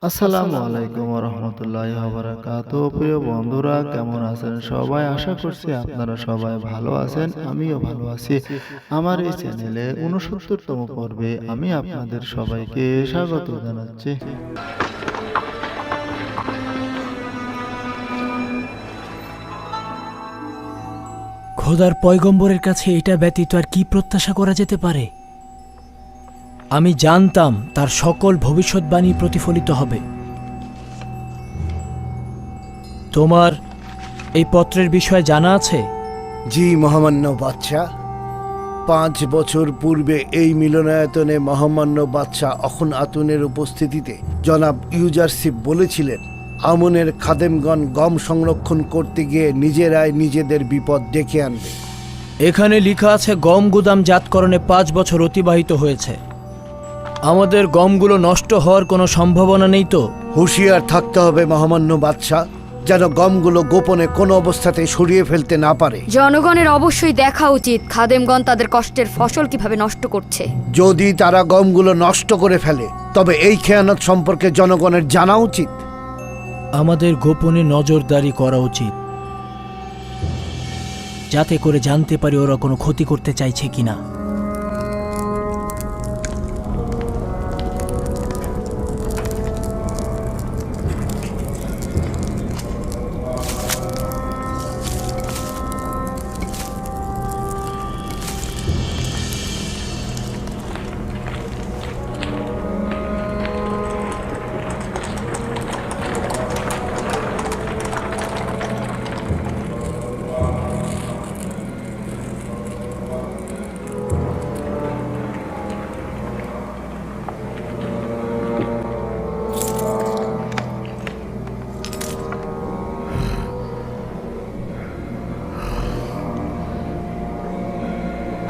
আসসালামু আলাইকুম ওয়া রাহমাতুল্লাহি ওয়া বারাকাতুহু। প্রিয় বন্ধুরা, কেমন আছেন সবাই? আশা করছি আপনারা সবাই ভালো আছেন, আমিও ভালো আছি। আমার এই চ্যানেলে ৬৯তম পর্বে আমি আপনাদের সবাইকে স্বাগত জানাচ্ছি। খোদার পয়গম্বরের কাছে এটা ব্যতীত আর কি প্রত্যাশা করা যেতে পারে? আমি জানতাম তার সকল ভবিষ্যৎবাণী প্রতিফলিত হবে। তোমার এই পত্রের বিষয়ে জানা আছে? জি মহামান্য বাদশাহ, 5 বছর পূর্বে এই মিলনায়তনে মহামান্য বাদশাহ অখন আতুনের উপস্থিতিতে জনাব ইউজারশিপ বলেছিলেন, আমনের খাদেমগণ গম সংরক্ষণ করতে গিয়ে নিজেরাই নিজেদের বিপদ ডেকে আনবে। এখানে লেখা আছে গম গুদাম জাতকরণে 5 বছর অতিবাহিত হয়েছে। আমাদের গমগুলো নষ্ট হওয়ার কোনো সম্ভাবনা নেই তো? হুঁশিয়ার থাকতে হবে মহামান্য বাদশাহ, যেন গমগুলো গোপনে কোনো অবস্থাতে সরিয়ে ফেলতে না পারে। জনগণের অবশ্যই দেখা উচিত খাদেমগণ তাদের কষ্টের ফসল কিভাবে নষ্ট করছে। যদি তারা গমগুলো নষ্ট করে ফেলে তবে এই খেয়ানত সম্পর্কে জনগণের জানা উচিত। আমাদের গোপনে নজরদারি করা উচিত, যাতে করে জানতে পারি ওরা কোনো ক্ষতি করতে চাইছে কিনা।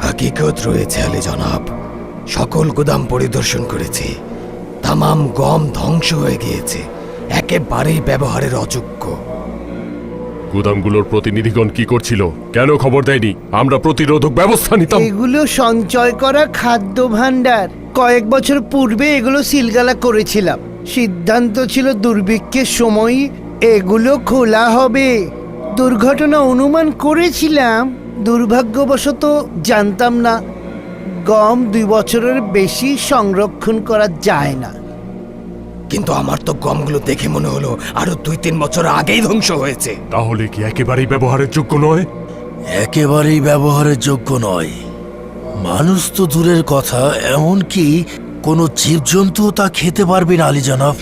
হাকিকত রয়েছে আলী জনাব, সকল গুদাম পরিদর্শন করেছি। তামাম গম ধ্বংস হয়ে গিয়েছে, একেবারেই ব্যবহারের অযোগ্য। গুদামগুলোর প্রতিনিধিগণ কি করছিল? কেন খবর দেয়নি? আমরা প্রতিরোধক ব্যবস্থা নিতাম। এগুলো সঞ্চয় করা খাদ্য ভাণ্ডার। কয়েক বছর পূর্বে এগুলো সিলগালা করেছিলাম। সিদ্ধান্ত ছিল দুর্ভিক্ষের সময় এগুলো খোলা হবে। দুর্ঘটনা অনুমান করেছিলাম, দুর্ভাগ্যবশত জানতাম না গম 2 বছরের বেশি সংরক্ষণ করা যায় না। কিন্তু আমার তো গমগুলো দেখে মনে হলো আরো 2-3 বছর আগেই ধ্বংস হয়েছে। তাহলে কি একেবারেই ব্যবহারের যোগ্য নয়? একেবারেই ব্যবহারের যোগ্য নয়। মানুষ তো দূরের কথা, এমনকি কোনো জীবজন্তুও তা খেতে পারবে না আলী জনাব।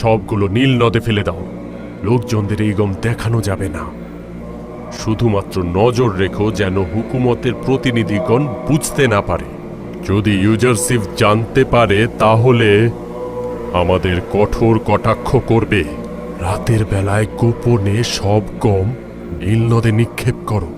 সবগুলো নীল নদে ফেলে দাও। লোকজনদের এই গম দেখানো যাবে না। শুধুমাত্র নজর রেখো যেন হুকুমতের প্রতিনিধিগণ বুঝতে না পারে। যদি ইউজারশিপ জানতে পারে তাহলে আমাদের কঠোর কটাক্ষ করবে। রাতের বেলায় গোপনে সব গম নীল নদে নিক্ষেপ করো।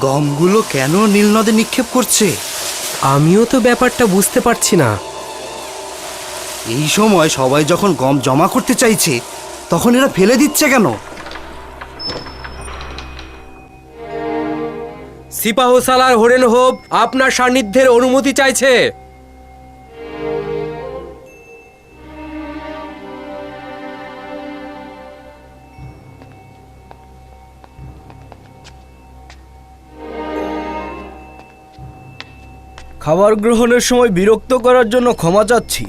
গমগুলো কেন নীল নদে নিক্ষেপ করছে? আমিও তো ব্যাপারটা বুঝতে পারছি না। এই সময় সবাই যখন গম জমা করতে চাইছে তখন এরা ফেলে দিচ্ছে কেন? সিপাহসালার হরেন হোপ আপনার সান্নিধ্যের অনুমতি চাইছে। খাবার গ্রহণের সময় বিরক্ত করার জন্য ক্ষমা চাচ্ছি।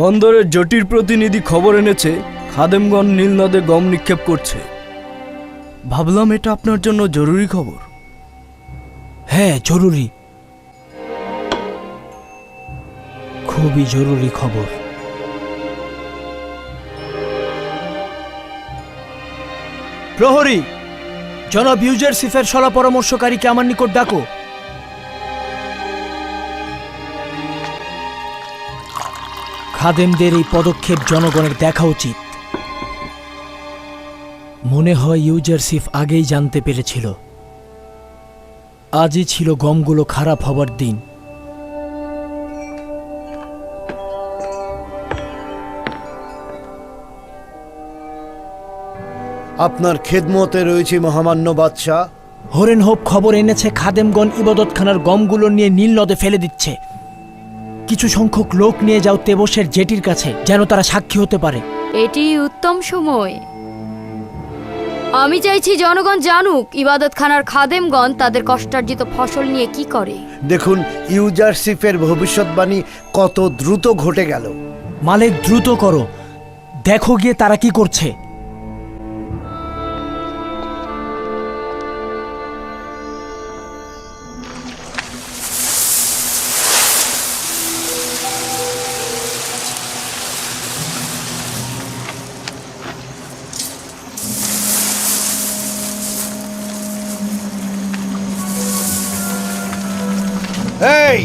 বন্দরের জটির প্রতিনিধি খবর এনেছে খাদেমগণ নীল নদে গম নিক্ষেপ করছে। ভাবলাম এটা আপনার জন্য জরুরি খবর। হ্যাঁ, জরুরি, খুবই জরুরি খবর। প্রহরী, জনাব ইউজারশিফের সলা পরামর্শকারীকে আমার নিকট ডাকো। খাদেমদের এই পদক্ষেপ জনগণের দেখা উচিত। মনে হয় ইউজারশিফ আগেই জানতে পেরেছিল। আজই ছিল গমগুলো খারাপ হবার দিন। আপনার খেদমতে রয়েছে মহামান্য বাদশাহ। হরেন হোপ খবর এনেছে খাদেমগণ ইবাদতখানার গমগুলো নিয়ে নীল নদে ফেলে দিচ্ছে। কিছু সংখ্যক লোক নিয়ে যাও তেবসের জেটির কাছে, যেন তারা সাক্ষী হতে পারে। এটি উত্তম সময়। আমি চাইছি জনগণ জানুক ইবাদতখানার খাদেমগণ তাদের কষ্টার্জিত ফসল নিয়ে কি করে। দেখুন ইউজারশিফের ভবিষ্যৎবাণী কত দ্রুত ঘটে গেল। মালিক, দ্রুত করো, দেখো গিয়ে তারা কি করছে। এই,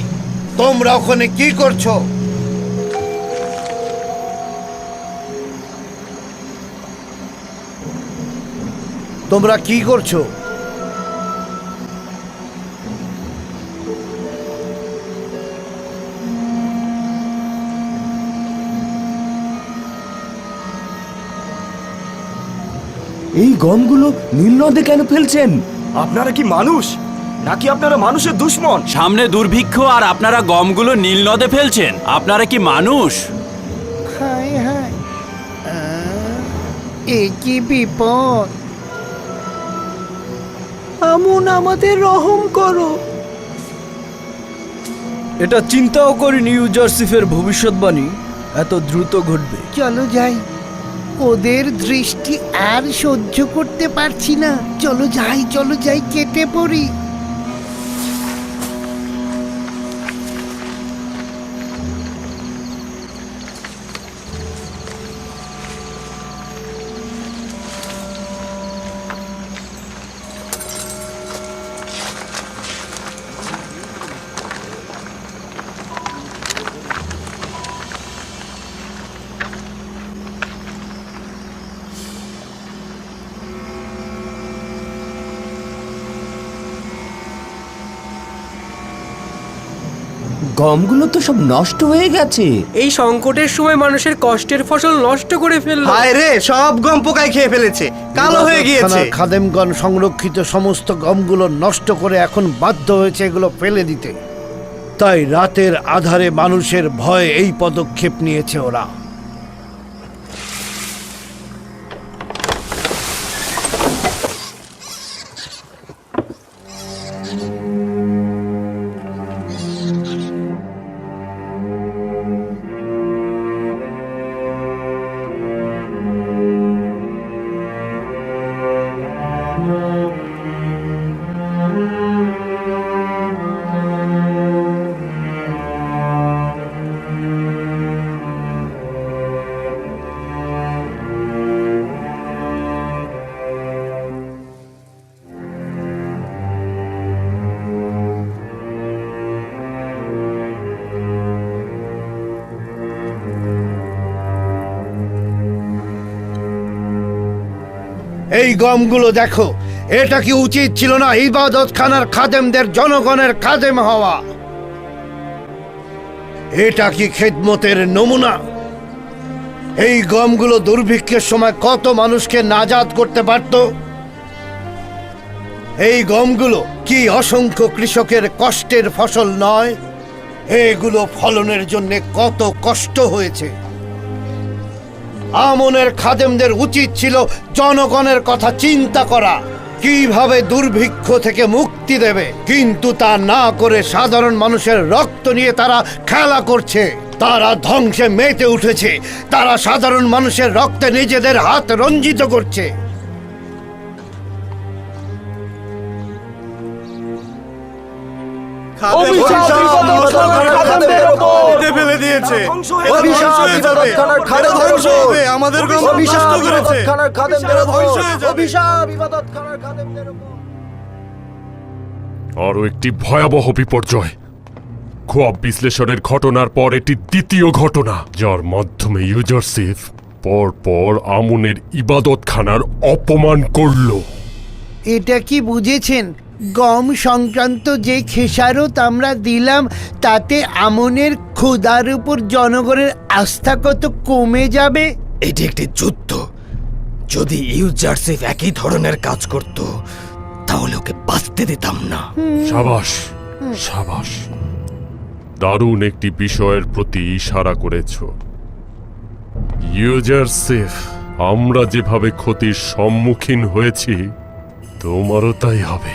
তোমরা ওখানে কি করছো? তোমরা কি করছো? এই গমগুলো নীল নদে কেন ফেলছেন? আপনারা কি মানুষ নাকি আপনারা মানুষের দুশ্মন? সামনে দুর্ভিক্ষ আর আপনারা গমগুলো নীল নদে ফেলছেন। আপনারা কি মানুষ? হায় হায়, এ কি বিপদ! আমন, আমাদের রহম করো। এটা চিন্তাও করিনি ইউজারশিফের ভবিষ্যৎবাণী এত দ্রুত ঘটবে। চলো যাই, ওদের দৃষ্টি আর সহ্য করতে পারছি না। চলো যাই, কেটে পড়ি। গমগুলো তো সব নষ্ট হয়ে গেছে। এই সংকটের সময় মানুষের কষ্টের ফসল নষ্ট করে ফেললো। হায় রে, সব গম পোকায় খেয়ে ফেলেছে, কালো হয়ে গিয়েছে। খাদেমগণ সংরক্ষিত সমস্ত গমগুলো নষ্ট করে এখন বাধ্য হয়েছে এগুলো ফেলে দিতে। তাই রাতের আধারে মানুষের ভয়ে এই পদক্ষেপ নিয়েছে ওরা। এই গমগুলো দেখো, এটা কি উচিত ছিল না ইবাদতখানার খাদেমদের জনগণের খাদেম হওয়া? এটা কি খেদমতের নমুনা? এই গমগুলো দুর্ভিক্ষের সময় কত মানুষকে নাজাত করতে পারত। এই গমগুলো কি অসংখ্য কৃষকের কষ্টের ফসল নয়? এগুলো ফলনের জন্য কত কষ্ট হয়েছে। আমনের খাদেমদের উচিত ছিল জনগণের কথা চিন্তা করা। কিভাবে দুর্ভিক্ষ থেকে মুক্তি দেবে, কিন্তু তা না করে সাধারণ মানুষের রক্ত নিয়ে তারা খেলা করছে। তারা ধ্বংসে মেতে উঠেছে। তারা সাধারণ মানুষের রক্তে নিজেদের হাত রঞ্জিত করছে। আরো একটি ভয়াবহ বিপর্যয়। খোয়াব বিশ্লেষণের ঘটনার পর এটি দ্বিতীয় ঘটনা, যার মাধ্যমে ইউজারশিপ পরপর আমুনের ইবাদতখানার অপমান করল। এটা কি বুঝেছেন? গম সংক্রান্ত যে খেসারত আমরা দিলাম তাতে আমনের ক্ষুধার উপর জনগণের আস্থা কত কমে যাবে। এটি একটি যুদ্ধ। যদি ইউজারশিপ একই ধরনের কাজ করত তাহলে ওকে বাঁচতে দিতাম না। সাবাস সাবাস, দারুণ একটি বিষয়ের প্রতি ইশারা করেছ। ইউজারশিপ, আমরা যেভাবে ক্ষতির সম্মুখীন হয়েছি তোমারও তাই হবে।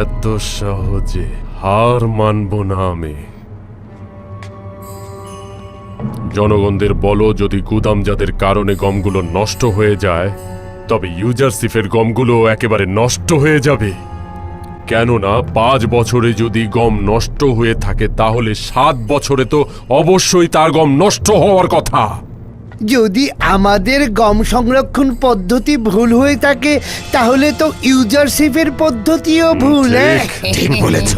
এত সহজে হার মানব না আমি। জনগণদের বলো, যদি গুদামজাতের কারণে গমগুলো নষ্ট হয়ে যায় তবে ইউজারশিপের গমগুলো একেবারে নষ্ট হয়ে যাবে। কেননা 5 বছরে যদি গম নষ্ট হয়ে থাকে তাহলে 7 বছরে তো অবশ্যই তার গম নষ্ট হওয়ার কথা। যদি আমাদের গম সংরক্ষণ পদ্ধতি ভুল হয়ে থাকে তাহলে তো ইউজারশিপের পদ্ধতিও ভুল। ঠিক বলেছ।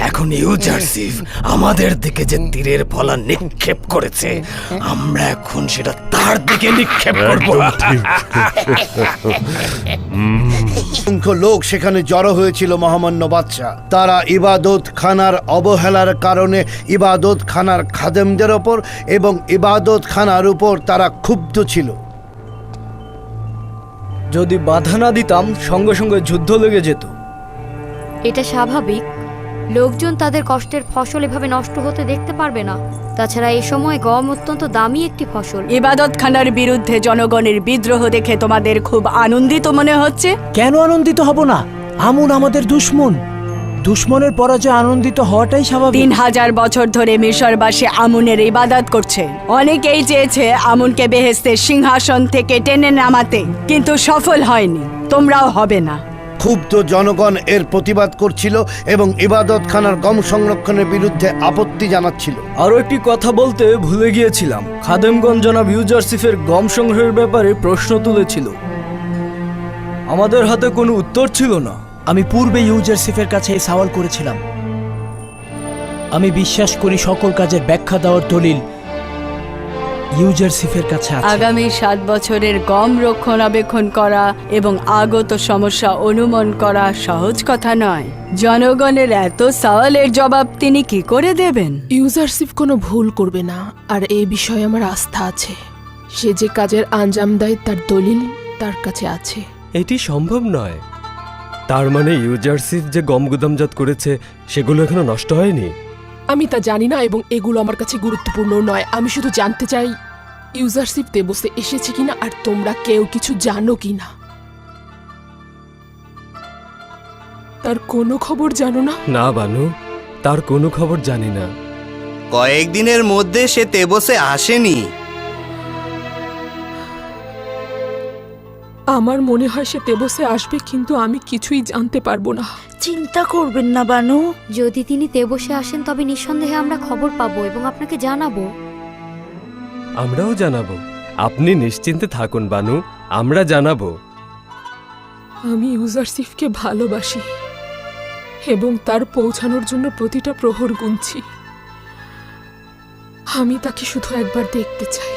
এখন ইউজারশিপ আমাদের দিকে যে তীরের ফলা নিক্ষেপ করেছে, আমরা এখন সেটা তার দিকে নিক্ষেপ করব। অসংখ্য লোক সেখানে জড়ো হয়েছিল মহামান্য বাদশা। তারা ইবাদত খানার অবহেলার কারণে ইবাদত খানার খাদেমদের ওপর এবং ইবাদত খানার উপর তারা ক্ষুব্ধ ছিল। যদি বাধা না দিতাম সঙ্গে সঙ্গে যুদ্ধ লেগে যেত। এটা স্বাভাবিক। লোকজন তাদের কষ্টের ফসল এভাবে নষ্ট হতে দেখতে পারবে না। তাছাড়া এই সময় গম অত্যন্ত দামি একটি ফসল। ইবাদতখানার বিরুদ্ধে জনগণের বিদ্রোহ দেখে তোমাদের খুব আনন্দিত মনে হচ্ছে? কেন আনন্দিত হব না? আমুন আমাদের দুশমন। দুশমনের পরাজয় আনন্দিত হওয়াটাই স্বাভাবিক। 3000 বছর ধরে মিশরবাসী আমুনের ইবাদত করছে। অনেকেই চেয়েছে আমুনকে বেহেশতের সিংহাসন থেকে টেনে নামাতে, কিন্তু সফল হয়নি। তোমরাও হবে না। ক্ষুব্ধ জনগণ এর প্রতিবাদ করছিল এবং ইবাদতখানার গম সংরক্ষণের বিরুদ্ধে আপত্তি জানাচ্ছিল। আরো একটি কথা বলতে ভুলে গিয়েছিলাম। খাদেমগণ জনাব ইউজারশিপের গম সংগ্রহের ব্যাপারে প্রশ্ন তুলেছিল। আমাদের হাতে কোনো উত্তর ছিল না। আমি পূর্বে ইউজারশিপের কাছে এই সওয়াল করেছিলাম। আমি বিশ্বাস করি সকল কাজের ব্যাখ্যা দেওয়ার দলিল ইউজারশিপের কাছে আছে। আগামী 7 বছরের গম রক্ষণাবেক্ষণ করা এবং আগত সমস্যা অনুমান করা সহজ কথা নয়। জনগণের এত সওয়ালের জবাব তিনি কি করে দেবেন? ইউজারশিপ কোনো ভুল করবে না, আর এই বিষয়ে আমার আস্থা আছে। সে যে কাজের আঞ্জাম দেয় তার দলিল তার কাছে আছে। এটি সম্ভব নয়। তার মানে ইউজারশিপ যে গম গুদামজাত করেছে সেগুলো এখনো নষ্ট হয়নি? আমি তা জানি না এবং এগুলো আমার কাছে গুরুত্বপূর্ণ নয়। আমি শুধু জানতে চাই ইউজারশিপ তেবসে এসেছে কিনা আর তোমরা কেউ কিছু জানো কিনা। তার কোনো খবর জানো না? না বানু, তার কোনো খবর জানি না। কয়েকদিনের মধ্যে সে তেবসে আসেনি। আমার মনে হয় সে তেবসে আসবে, কিন্তু আমি কিছুই জানতে পারবো না। চিন্তা করবেন না বানু। যদি তিনি তেবসে আসেন তবে নিঃসন্দেহে আমরা খবর পাবো এবং আপনাকে জানাবো। আমরাও জানাবো। আপনি নিশ্চিন্তে থাকুন বানু, আমরা জানাবো। আমি ইউজারশিপকে ভালোবাসি এবং তার পৌঁছানোর জন্য প্রতিটা প্রহর গুনছি। আমি তাকে শুধু একবার দেখতে চাই।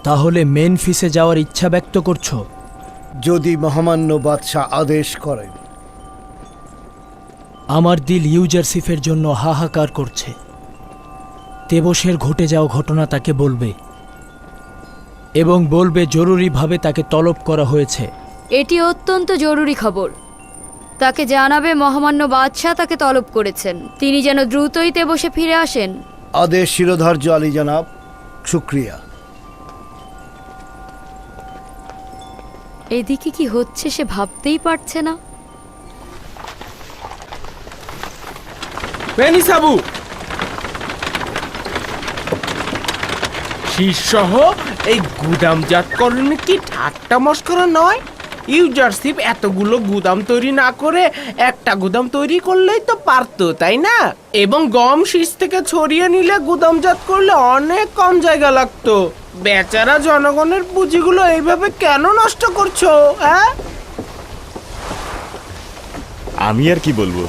তাহলে মেনফিসে যাওয়ার ইচ্ছা ব্যক্ত করছো? যদি মহামান্য বাদশাহ আদেশ করেন। আমার দিল ইউজারশিপের জন্য হাহাকার করছে। তেবসের ঘটে যাওয়া ঘটনা তাকে বলবে। এবং বলবে জরুরিভাবে তাকে তলব করা হয়েছে। এটি অত্যন্ত জরুরি খবর। তাকে জানাবে মহামান্য বাদশাহ তাকে তলব করেছেন, তিনি যেন দ্রুতই বসে ফিরে আসেন। আদেশ শিরোধার্য আলী জনাব, শুক্রিয়া। এদিকে কি হচ্ছে সে ভাবতেই পারছে না। সাবু শীর্ষহ এই গুদামজাতকরণ কি ঠাট্টা মস্করা নয়? ইউজারশিপ এতগুলো গুদাম তৈরি না করে একটা গুদাম তৈরি করলেই তো পারতো, তাই না? এবং গম শীষ থেকে ছড়িয়ে নিলে গুদামজাত করলে অনেক কম জায়গা লাগতো। বেচারা জনগণের পুঁজিগুলো এইভাবে কেন নষ্ট করছো? হ্যাঁ, আমি আর কি বলবো,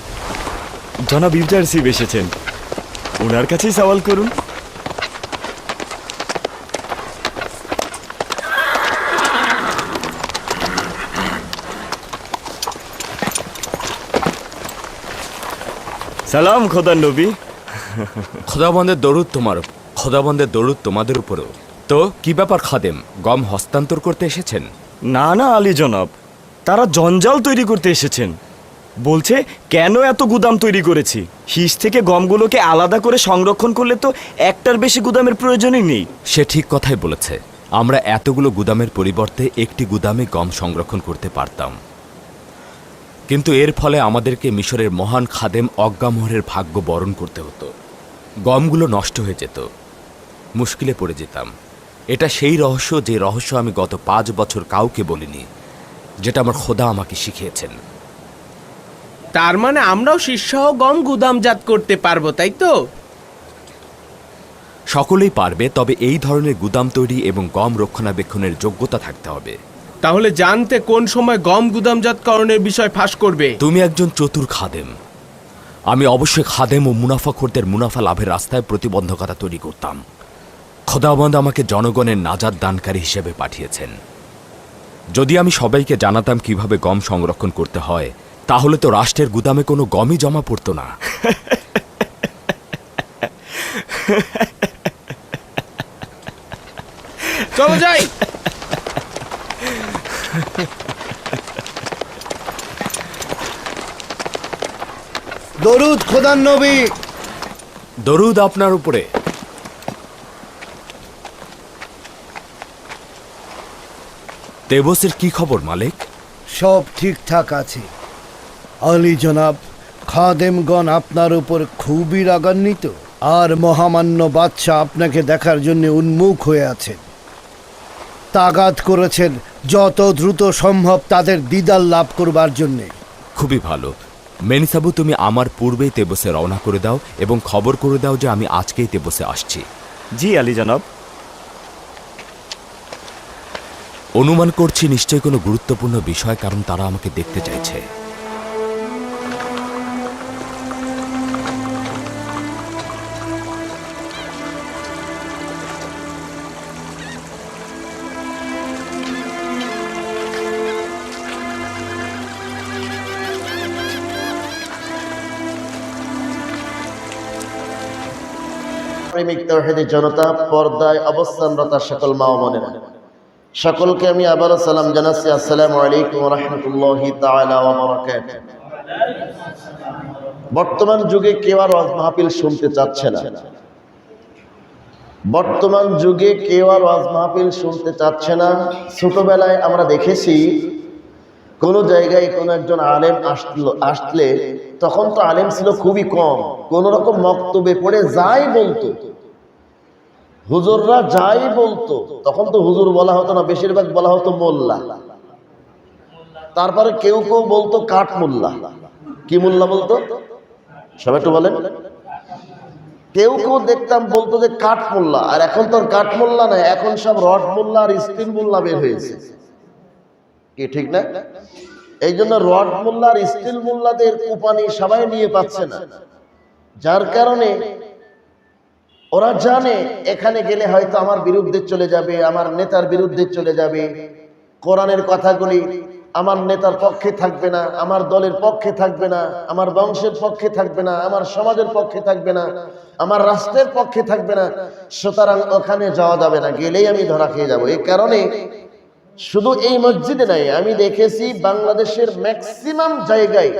জনাব ইউজারশিপ এসেছেন, ওনার কাছেই সওয়াল করুন। সালাম খোদার নবী। খোদাবন্দের দরুদ তোমার, খোদাবন্দের দরুদ তোমাদের উপরেও। তো কি ব্যাপার খাদেম, গম হস্তান্তর করতে এসেছেন? না না আলী জনাব, তারা জঞ্জাল তৈরি করতে এসেছেন। বলছে কেন এত গুদাম তৈরি করেছি, শীষ থেকে গমগুলোকে আলাদা করে সংরক্ষণ করলে তো একটার বেশি গুদামের প্রয়োজনই নেই। সে ঠিক কথাই বলেছে, আমরা এতগুলো গুদামের পরিবর্তে একটি গুদামে গম সংরক্ষণ করতে পারতাম, কিন্তু এর ফলে আমাদেরকে মিশরের মহান খাদেম অজ্ঞামোহরের ভাগ্য বরণ করতে হতো। গমগুলো নষ্ট হয়ে যেত, মুশকিলে পড়ে যেতাম। এটা সেই রহস্য, যে রহস্য আমি গত 5 বছর কাউকে বলিনি, যেটা আমার খোদা আমাকে শিখিয়েছেন। তার মানে আমরাও শীর্ষহ গম গুদামজাত করতে পারবো, তাই তো? সকলেই পারবে, তবে এই ধরনের গুদাম তৈরি এবং গম রক্ষণাবেক্ষণের যোগ্যতা থাকতে হবে। তাহলে জানতে কোন সময় গম গুদামজাতকরণের বিষয় ফাঁস করবে? তুমি একজন চতুর খাদেম, আমি অবশ্যই খাদেম ও মুনাফাখোরদের মুনাফা লাভের রাস্তায় প্রতিবন্ধকতা তৈরি করতাম। খোদাবন্দ আমাকে জনগণের নাজাত দানকারী হিসেবে পাঠিয়েছেন। যদি আমি সবাইকে জানাতাম কিভাবে গম সংরক্ষণ করতে হয়, তাহলে তো রাষ্ট্রের গুদামে কোনো গমই জমা পড়তো না। চলো যাই। দরুদ খোদার নবী। দরুদ আপনার উপরে। তেবসের কি খবর মালিক? সব ঠিকঠাক আছে আলী জনাব। খাদেমগণ আপনার উপর খুবই রাগান্বিত, আর মহামান্য বাদশাহ আপনাকে দেখার জন্য উন্মুখ হয়ে আছেন। তাগাদ করেছেন যত দ্রুত সম্ভব তাদের দিদার লাভ করবার জন্যে। খুবই ভালো। মেনিসাবু, তুমি আমার পূর্বেই তেবসে রওনা করে দাও এবং খবর করে দাও যে আমি আজকেই তেবসে আসছি। জি আলী জনাব। অনুমান করছি নিশ্চয়ই কোনো গুরুত্বপূর্ণ বিষয়, কারণ তারা আমাকে দেখতে চাইছে। প্রেমিক তাওহীদি জনতা, পর্দায় অবস্থানরত সকল মা ও বোনেরা, সকলকে আমি আবারও সালাম জানাচ্ছি। আসসালামু আলাইকুম ওয়া রাহমাতুল্লাহি তাআলা ওয়া বারাকাতুহু। বর্তমান যুগে কেউ আর ওয়াজ মাহফিল শুনতে চাচ্ছে না। বর্তমান যুগে কেউ আর ওয়াজ মাহফিল শুনতে চাচ্ছে না। ছোটবেলায় আমরা দেখেছি কোনো জায়গায় কোনো একজন আলেম আসলে তখন তো আলেম ছিল খুবই কম, কোন রকম বক্তব্যে পড়ে যাই বলতো, হুজুররা যাই বলতো, তখন তো হুজুর বলা হতো না, বেশিরভাগ বলা হতো মোল্লা। তারপরে কেউ কেউ বলতো কাঠ মোল্লা। কি মোল্লা বলতো সবাই একটু বলেন? কেউ কেউ দেখতাম বলতো যে কাঠ মোল্লা। আর এখন তো কাঠ মোল্লা না, এখন সব রড মোল্লা আর স্টিল মোল্লা বের হয়েছে, কি ঠিক না? এই জন্য রড মোল্লা আর স্টিল মোল্লাদের কোপানি সবাই নিয়ে পাচ্ছে না, যার কারণে ওরা জানে এখানে গেলে হয়তো আমার বিরুদ্ধে চলে যাবে, আমার নেতার বিরুদ্ধে চলে যাবে, কোরআনের কথাগুলি আমার নেতার পক্ষে থাকবে না, আমার দলের পক্ষে থাকবে না, আমার বংশের পক্ষে থাকবে না, আমার সমাজের পক্ষে থাকবে না, আমার রাষ্ট্রের পক্ষে থাকবে না, সুতরাং ওখানে যাওয়া যাবে না, গেলেই আমি ধরা খেয়ে যাবো। এই কারণে শুধু এই মসজিদে নাই, আমি দেখেছি বাংলাদেশের ম্যাক্সিমাম জায়গায়,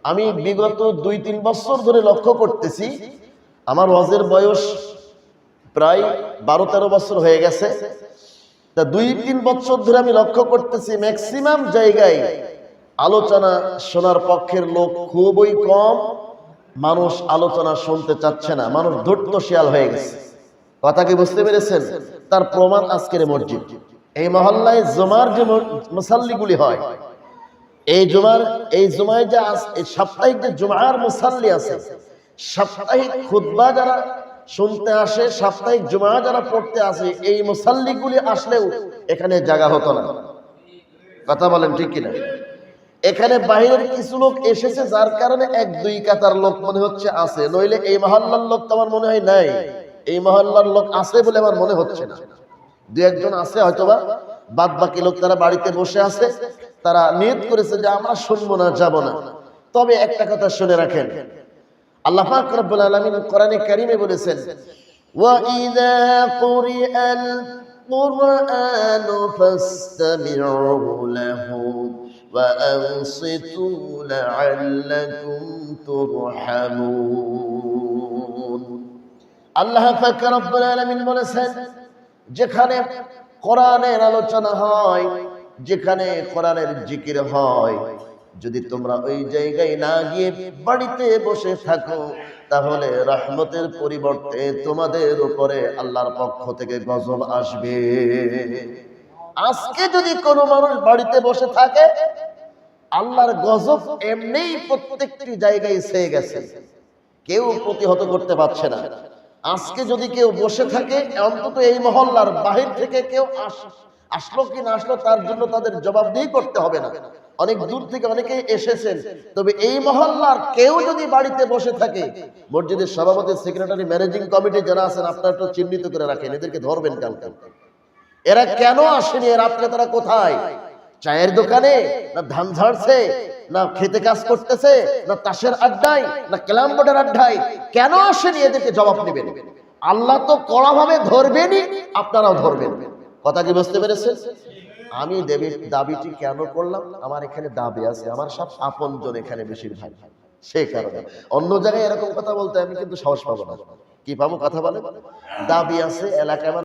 আমি বিগত 2-3 বছর ধরে লক্ষ্য করতেছি, আমার ওয়াজের বয়স প্রায় 12-13 বছর হয়ে গেছে, তা 2-3 বছর ধরে আমি লক্ষ্য করতেছি ম্যাক্সিমাম জায়গায় আলোচনা শোনার পক্ষের লোক খুবই কম, মানুষ আলোচনা শুনতে চাচ্ছে না, মানুষ ধৈর্যশীল হয়ে গেছে। কথা কি বুঝতে পেরেছেন? তার প্রমাণ আজকের মসজিদ। এই মহল্লায় জুমার যে মুসাল্লিগুলি হয়, এই জুমায় যে এই সাপ্তাহিক যে জুমার মুসাল্লি আছে, সাপ্তাহিক খুতবা যারা শুনতে আসে, সাপ্তাহিক জুমা যারা পড়তে আসে, এই মুসাল্লিগুলি আসলেও এখানে জায়গা হতো না। কথা বলেন ঠিক কিনা? এখানে বাইরের কিছু লোক এসেছে, যার কারণে 1-2 কাতার লোক মনে হচ্ছে আছে, নইলে এই মহল্লার লোক তো আমার মনে হয় নাই। এই মহল্লার লোক আছে বলে আমার মনে হচ্ছে না। 2-1 আছে হয়তোবা, বাদ বাকি লোক তারা বাড়িতে বসে আছে, তারা নিয়ত করেছে যে আমরা শুনবো না, যাব না। তবে একটা কথা শুনে রাখেন, আল্লাহ পাক রব্বুল আলামিন কোরআনে কারীমে বলেছেন, ওয়া ইযা কুরিআল কুরআনু ফাসতামিউ লাহু ওয়া আনসিতু লাআল্লাকুম তুরহামুন। আল্লাহ পাক রব্বুল আলামিন বলেছেন, যেখানে কোরআনের আলোচনা হয়, যেখানে কোরআনের জিকির হয়, যদি তোমরা ওই জায়গায় না গিয়ে বাড়িতে বসে থাকো, তাহলে রহমতের পরিবর্তে তোমাদের উপরে আল্লাহর পক্ষ থেকে গজব আসবে। আজকে যদি কোনো মানুষ বাড়িতে বসে থাকে, আল্লাহর গজব এমনিই প্রত্যেকটি জায়গায় ছেয়ে গেছে, কেউ প্রতিহত করতে পারছে না। আজকে যদি কেউ বসে থাকে, অন্তত এই মহল্লার বাহির থেকে কেউ আসলো কি না আসলো, তার জন্য তাদের জবাবদিহি করতে হবে না। অনেক দূর থেকে অনেকেই এসেছেন, তবে এই মহল্লার কেউ যদি বাড়িতে বসে থাকে, মসজিদের সভাপতি, সেক্রেটারি, ম্যানেজিং কমিটি যারা আছেন, আপনারা একটু চিহ্নিত করে রাখেন, এদেরকে ধরবেন কালকে। এরা কেন আসেনি? রাত্রে তারা কোথায়? চায়ের দোকানে, না ধান ঝাড়ছে, না খেতে কাজ করতেছে, না তাসের আড্ডায়, না ক্যালাম বোর্ডের আড্ডায়? কেন আসেনি? এদেরকে জবাব নেবেন। আল্লাহ তো কড়াভাবে ধরবেনই, আপনারাও ধরবেন। কথা কি বুঝতে পেরেছেন? আমি দাবিটি কেন করলাম? আমার এখানে দাবি আছে, আমার সব আপনজন এখানে বেশিরভাগ, সেই কারণে। অন্য জায়গায় এরকম কথা বলতে আমি কিন্তু সাহস পাবো না। কি পাবো? কথা বলে দাবি আছে এলাকায়।